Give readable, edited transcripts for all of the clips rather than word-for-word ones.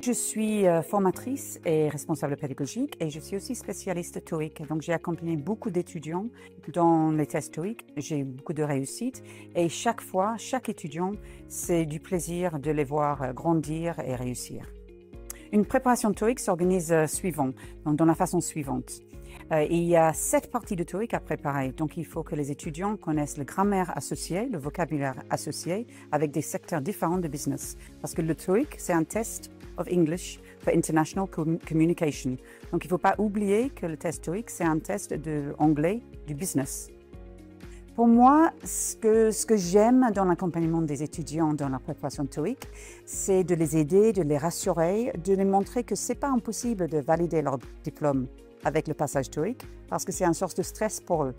je suis formatrice et responsable pédagogique et je suis aussi spécialiste TOEIC. Donc, j'ai accompagné beaucoup d'étudiants dans les tests TOEIC. J'ai eu beaucoup de réussite et chaque fois, chaque étudiant, c'est du plaisir de les voir grandir et réussir. Une préparation TOEIC s'organise dans la façon suivante. Il y a 7 parties de TOEIC à préparer. Donc, il faut que les étudiants connaissent le grammaire associé, le vocabulaire associé, avec des secteurs différents de business. Parce que le TOEIC, c'est un test of English for International Communication. Donc, il ne faut pas oublier que le test TOEIC, c'est un test d'anglais du business. Pour moi, ce que j'aime dans l'accompagnement des étudiants dans la préparation TOEIC, c'est de les aider, de les rassurer, de les montrer que ce n'est pas impossible de valider leur diplôme avec le passage TOEIC, parce que c'est une source de stress pour eux.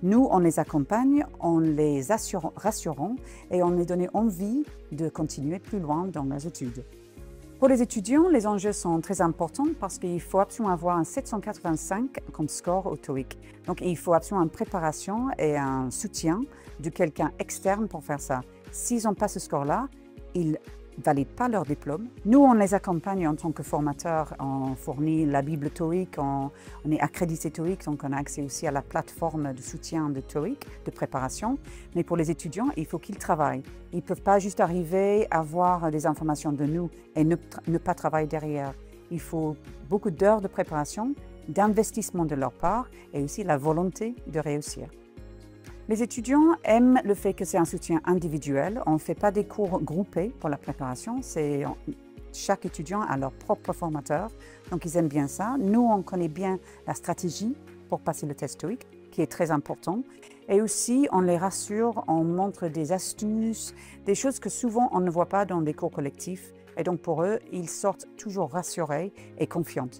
Nous, on les accompagne, on les rassurons et on les donne envie de continuer plus loin dans leurs études. Pour les étudiants, les enjeux sont très importants parce qu'il faut absolument avoir un 785 comme score au TOEIC. Donc, il faut absolument une préparation et un soutien de quelqu'un externe pour faire ça. S'ils n'ont pas ce score-là, ils ne valident pas leur diplôme. Nous, on les accompagne en tant que formateurs. On fournit la Bible TOEIC, on est accrédité TOEIC, donc on a accès aussi à la plateforme de soutien de TOEIC, de préparation. Mais pour les étudiants, il faut qu'ils travaillent. Ils ne peuvent pas juste arriver à avoir des informations de nous et ne pas travailler derrière. Il faut beaucoup d'heures de préparation, d'investissement de leur part et aussi la volonté de réussir. Les étudiants aiment le fait que c'est un soutien individuel. On ne fait pas des cours groupés pour la préparation. Chaque étudiant a leur propre formateur, donc ils aiment bien ça. Nous, on connaît bien la stratégie pour passer le test TOEIC, qui est très important. Et aussi, on les rassure, on montre des astuces, des choses que souvent on ne voit pas dans des cours collectifs. Et donc pour eux, ils sortent toujours rassurés et confiants.